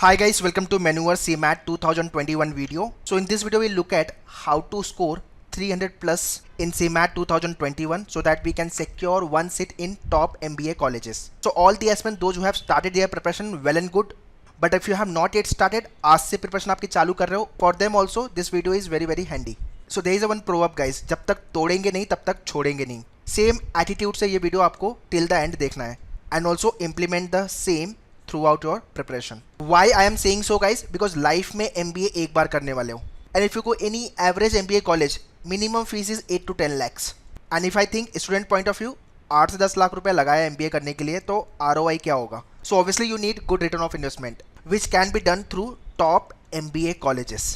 Hi guys, welcome to Maneuver CMAT 2021 video. So in this video we'll look at how to score 300 plus in CMAT 2021 so that we can secure one seat in top MBA colleges. So all the aspirants, those who have started their preparation, well and good. But if you have not yet started, आज से preparation आपकी चालू कर रहे हो, for them also this video is very handy. So there is a one proverb guys, जब तक तोड़ेंगे नहीं तब तक छोड़ेंगे नहीं. Same attitude से ये video आपको till the end देखना है and also implement the same throughout your preparation. Why I am saying so guys? Because life में MBA एक बार करने वाले हो. And if you go any average MBA college, minimum fees is 8 to 10 lakhs. And if I think student point of view, 8 से 10 लाख रुपया लगाया MBA करने के लिए तो ROI क्या होगा? So obviously you need good return of investment, which can be done through top MBA colleges.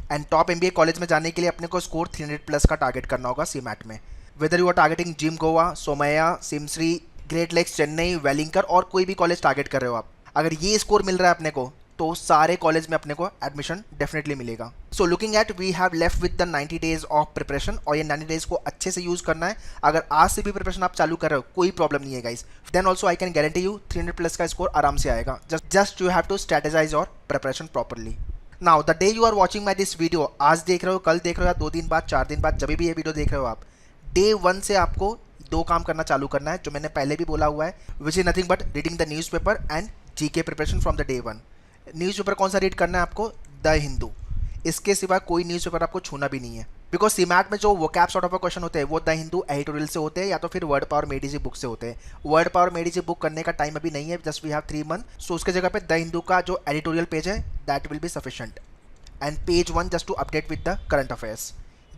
And top MBA college में जाने के लिए अपने को स्कोर 300 प्लस का टारगेट करना होगा CMAT में. Whether you are targeting GIM Goa, Somaiya, SIMSREE, Great Lakes Chennai, Welingkar और कोई भी कॉलेज टारगेट कर रहे हो आप, अगर ये स्कोर मिल रहा है अपने को तो सारे कॉलेज में अपने को एडमिशन डेफिनेटली मिलेगा. So looking at we have left with the 90 days of preparation और ये 90 डेज को अच्छे से यूज करना है. अगर आज से भी प्रिपरेशन आप चालू कर रहे हो कोई प्रॉब्लम नहीं है guys. Then also I can guarantee you 300 plus का स्कोर आराम से आएगा. Just you have to strategise your preparation properly. Now the day you are watching my this video, आज देख रहे हो, कल देख रहे हो या 2 दिन बाद, 4 दिन बाद, जब भी ये वीडियो देख रहे हो आप, डे 1 से आपको 2 काम करना चालू करना है जो मैंने पहले भी बोला हुआ है, which is nothing but reading the newspaper and GK preparation from the day 1. Newspaper कौन सा रीड करना है आपको? द हिंदू. इसके सिवा कोई न्यूज़पेपर आपको छूना भी नहीं है. बिकॉज सीमैट में जो वोकैब सॉर्ट ऑफ क्वेश्चन होते हैं वो द हिंदू एडिटोरियल से होते हैं या तो फिर वर्ड पावर मेडिजी बुक से होते हैं. वर्ड पावर मेडिजी बुक करने का टाइम अभी नहीं है, just we have 3 month. So उसके जगह पे द हिंदू का जो एडिटोरियल पेज है that will be sufficient and page 1 just to update with the current affairs.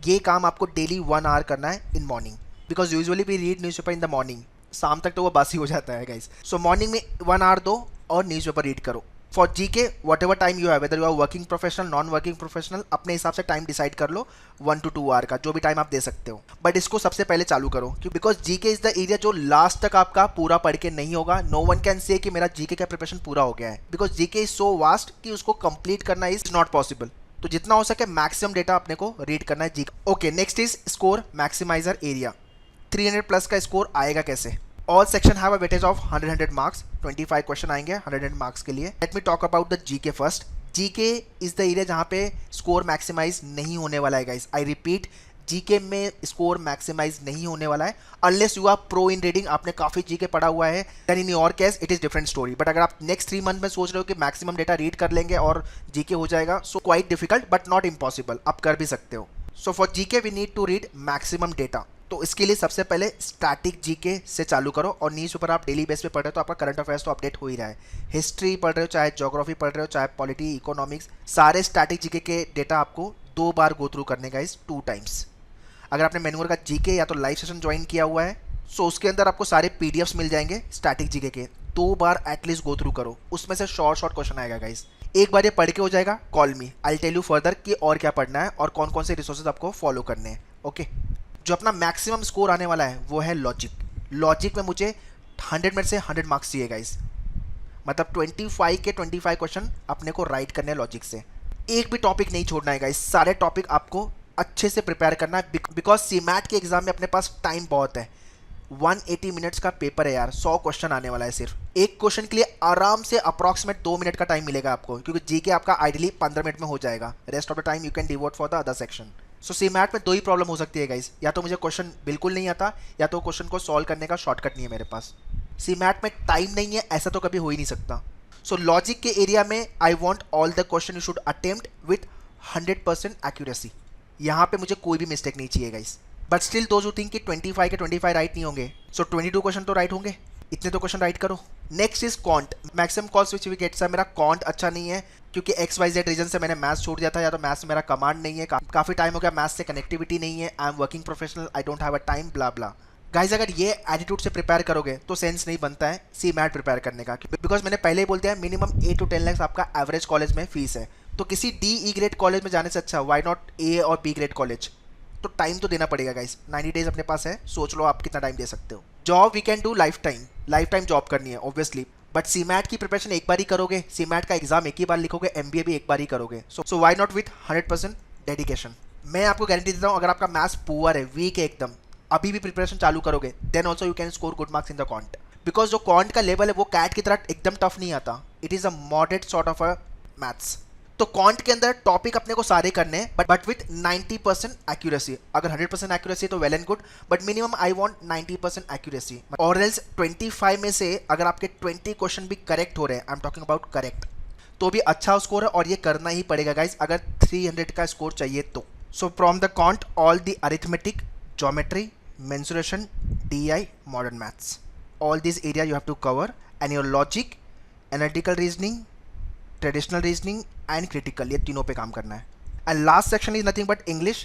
ये काम आपको डेली 1 आवर करना है in morning, because usually we read newspaper in the morning. शाम तक तो वो बासी हो जाता है गाइस. सो मॉर्निंग में 1 आवर दो और न्यूज़पेपर रीड करो. For GK what time you है, whether you are working professional, non working professional, अपने हिसाब से टाइम डिसाइड कर लो 1 to 2 आवर का, जो भी टाइम आप दे सकते हो. बट इसको सबसे पहले चालू करो क्यों? Because GK is the area जो लास्ट तक आपका पूरा पढ़ के नहीं होगा. नो वन कैन से कि मेरा जीके का प्रिपरेशन पूरा हो गया है, because GK is so vast कि उसको कंप्लीट करना इज नॉट पॉसिबल. तो जितना हो सके मैक्सिमम डेटा अपने को रीड करना है GK. Okay, next is score maximiser area. 300 plus का स्कोर आएगा कैसे? All section have a weightage of 100 marks. 25 question आएंगे 100 मार्क्स के लिए. Let me talk about the GK first. GK is the area जहां पे स्कोर मैक्सिमाइज नहीं होने वाला है गाइस. आई रिपीट, जीके में स्कोर मैक्सिमाइज नहीं होने वाला है unless you are pro in reading, आपने काफी जीके पढ़ा हुआ है. Then in your case it is different story. But अगर आप नेक्स्ट 3 मंथ में सोच रहे हो कि मैक्सिमम डेटा रीड कर लेंगे और जीके हो जाएगा, so quite difficult but not impossible, आप कर भी सकते हो. So for GK we need to read maximum data. तो इसके लिए सबसे पहले स्टैटिक जीके से चालू करो और न्यूज़पेपर आप डेली बेस पे पढ़ रहे हो तो आपका करंट अफेयर्स तो अपडेट हो ही रहा है. हिस्ट्री पढ़ रहे हो, चाहे ज्योग्राफी पढ़ रहे हो, चाहे पॉलिटी, इकोनॉमिक्स, सारे स्टैटिक जीके के डेटा आपको 2 बार गो थ्रू करने का इस 2 टाइम्स. अगर आपने मैनुअल का जीके या तो लाइव सेशन ज्वाइन किया हुआ है सो उसके अंदर आपको सारे पीडीएफ्स मिल जाएंगे स्टैटिक जीके के. 2 बार एटलीस्ट गो थ्रू करो, उसमें से शॉर्ट क्वेश्चन आएगा गाइस. एक बार ये पढ़ के हो जाएगा, call me, I tell you further कि और क्या पढ़ना है और कौन कौन से रिसोर्सेज आपको फॉलो करने हैं. ओके, जो अपना मैक्सिमम स्कोर आने वाला है वो है लॉजिक. लॉजिक में मुझे 100 में से 100 मार्क्स चाहिए गाइस. मतलब 25 के 25 क्वेश्चन अपने को राइट करने हैं लॉजिक से. एक भी टॉपिक नहीं छोड़ना है गाइस, सारे टॉपिक आपको अच्छे से प्रिपेयर करना है. बिकॉज सीमैट के एग्जाम में अपने पास टाइम बहुत है. 180 मिनट्स का पेपर है यार, 100 क्वेश्चन आने वाला है. सिर्फ एक क्वेश्चन के लिए आराम से अप्रॉक्सीमेट 2 मिनट का टाइम मिलेगा आपको, क्योंकि जीके आपका आइडियली 15 मिनट में हो जाएगा. Rest of the time you can devote for the other section. So CMAT में 2 ही प्रॉब्लम हो सकती है गाइस, या तो मुझे क्वेश्चन बिल्कुल नहीं आता या तो क्वेश्चन को सॉल्व करने का शॉर्टकट नहीं है मेरे पास. सीमैट में टाइम नहीं है ऐसा तो कभी हो ही नहीं सकता. सो लॉजिक के एरिया में I want all the question you should attempt with 100% accuracy. यहाँ पे मुझे कोई भी मिस्टेक नहीं चाहिए guys. But still those who think कि 25 के 25 राइट नहीं होंगे, सो 22 क्वेश्चन तो राइट होंगे. इतने तो क्वेश्चन राइट करो. Next is quant. Maximum calls which we get. Sir मेरा कॉन्ट अच्छा नहीं है क्योंकि XYZ रीजन से मैंने मैथ्स छोड़ दिया था, या तो मैथ्स में मेरा कमांड नहीं है, काफी टाइम हो गया, मैथ्स से कनेक्टिविटी नहीं है, I am working professional, I don't have a time, blah blah. Guys अगर ये एटीट्यूड से प्रिपेयर करोगे तो सेंस नहीं बनता है सीमैट प्रिपेयर करने का. बिकॉज मैंने पहले ही बोल दिया मिनिमम 8 to 10 लाख आपका एवरेज कॉलेज में फीस है. तो किसी DE ग्रेड कॉलेज में जाने से अच्छा व्हाई नॉट A और B ग्रेड कॉलेज. तो टाइम तो देना पड़ेगा गाइस. 90 डेज अपने पास है, सोच लो आप कितना टाइम दे सकते हो. Job we can do lifetime job करनी है ऑब्वियसली, बट सीमैट की प्रिपरेशन एक बार ही करोगे, सीमैट का एग्जाम एक ही बार लिखोगे, MBA भी एक बार ही करोगे. So why not with 100% dedication. मैं आपको गारंटी देता हूँ अगर आपका मैथ्स पुअर है, वीक है एकदम, अभी भी प्रिपरेशन चालू करोगे, then also you can score good marks in the quant. Because जो क्वांट का लेवल है वो कैट की तरह एकदम टफ नहीं आता, it is a moderate sort of a maths. तो क्वांट के अंदर टॉपिक अपने को सारे करने हैं बट विथ 90% एक्यूरेसी। अगर 100% एक्यूरेसी तो well and good, but minimum I want 90% accuracy. और एल्स 25 में से अगर आपके 20 क्वेश्चन भी करेक्ट हो रहे हैं, I am talking about correct, तो भी अच्छा स्कोर है और ये करना ही पड़ेगा गाइज अगर 300 का स्कोर चाहिए तो। So from the quant all the arithmetic, geometry, mensuration, DI, modern maths, all these area you have to cover, and your logic, analytical reasoning, traditional reasoning and critical, ये तीनों पे काम करना है। And last section is nothing but English.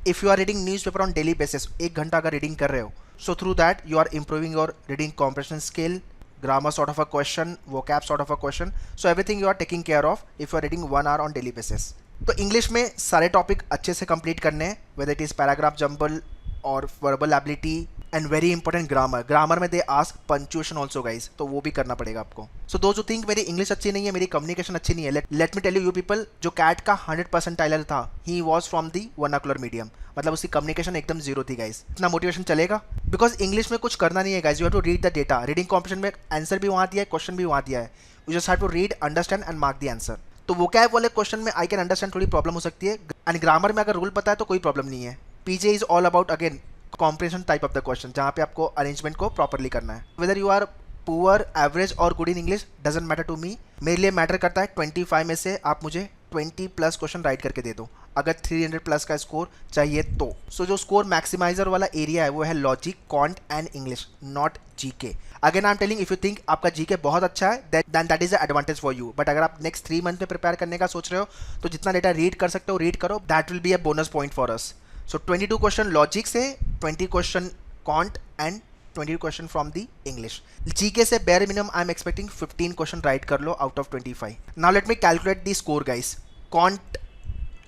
If you are reading newspaper on daily basis, 1 घंटा अगर reading कर रहे हो, so through that you are improving your reading comprehension skill, grammar sort of a question, vocab sort of a question, so everything you are taking care of if you are reading 1 hour on daily basis। तो English में सारे topic अच्छे से complete करने हैं, whether it is paragraph jumble और verbal ability and very important grammar. Grammar में they ask punctuation also guys, तो वो भी करना पड़ेगा आपको। सो दोज हू थिंक मेरी इंग्लिश अच्छी नहीं है, मेरी कम्युनिकेशन अच्छी नहीं है, let me tell you people, जो कैट का 100% टाइलर था, he was from the vernacular medium, मतलब उसकी कम्युनिकेशन एकदम जीरो थी गाइज। इतना मोटिवेशन चलेगा? बिकॉज इंग्लिश में कुछ करना नहीं है guys, you have to read the data. Reading competition में आंसर भी वहाँ दिया है, क्वेश्चन भी वहाँ दिया है, you just have to read, understand and mark the answer. तो वोकैब वाले क्वेश्चन में आई कैन अंडरस्टैंड थोड़ी प्रॉब्लम हो सकती है, एंड ग्रामर में अगर रूल पता है तो कोई प्रॉब्लम नहीं है। PJ is all about again comprehension type of the question, जहाँ पे आपको अरेंजमेंट को प्रॉपरली करना है। Whether you are poor, average और good in English doesn't matter to me. मेरे लिए मैटर करता है 25 में से आप मुझे 20+ क्वेश्चन राइट करके दे दो, अगर 300+ का स्कोर चाहिए तो। सो जो स्कोर मैक्सिमाइजर वाला एरिया है वो है logic, quant and English, not GK. Again I am telling, if you think आपका जीके बहुत अच्छा है then that is the advantage for you, but अगर आप नेक्स्ट 3 मंथ में प्रिपेयर करने का सोच रहे हो तो जितना डेटा रीड कर सकते हो रीड करो, that will be a bonus point for us. So 22 question logic से, 20 question quant and 20 question from the English. GK से bare minimum I am expecting 15 question right कर लो out of 25। Now let me calculate the score guys. Quant,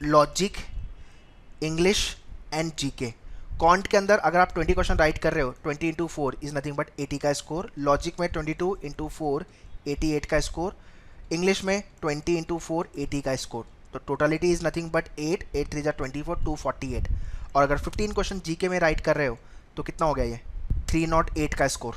logic, English and GK. Quant के अंदर अगर आप 20 question right कर रहे हो, 20 इंटू 4 इज नथिंग बट 80 का स्कोर। लॉजिक में 22 इंटू 4 88 का स्कोर। इंग्लिश में 20 इंटू 4 80 का स्कोर। तो टोटलिटी इज नथिंग बट 8 8 3 24 248। और अगर 15 क्वेश्चन जीके में राइट कर रहे हो तो कितना हो गया ये? 308 का स्कोर,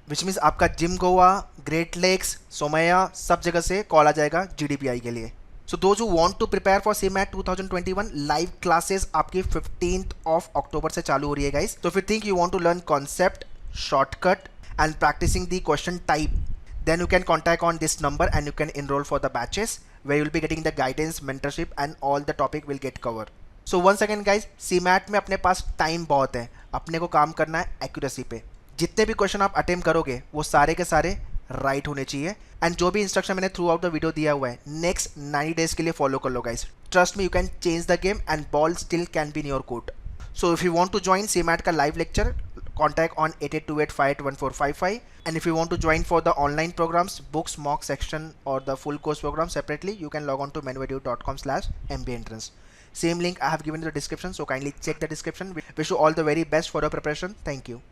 विच मीन्स आपका जिम गोवा, ग्रेट लेक्स, सोमैया सब जगह से कॉल आ जाएगा GDPI के लिए। So those who want to prepare for CMAT 2021, live classes आपकी 15th of October से चालू हो रही है गाइस। तो if you think you want to learn concept, shortcut and practising the question type, then you can contact on this number and you can enroll for the batches where you will be getting the guidance, mentorship and all the topic will get covered. So once again guys, CMAT में अपने पास time बहुत है, अपने को काम करना है accuracy पे। जितने भी क्वेश्चन आप अटेम्प्ट करोगे वो सारे के सारे राइट होने चाहिए, एंड जो भी इंस्ट्रक्शन मैंने थ्रू आउट द वीडियो दिया हुआ है नेक्स्ट 90 डेज के लिए फॉलो कर लो guys. Trust me, you can change the game and ball still can be in your court. So if you want to join CMAT का live lecture, contact on 8828581455, and if you want to join for the online programs, books, mock section or the full course program separately, you can log on to manuedu.com/MBA entrance. Same link I have given in the description, so kindly check the description. Wish you all the very best for your preparation. Thank you.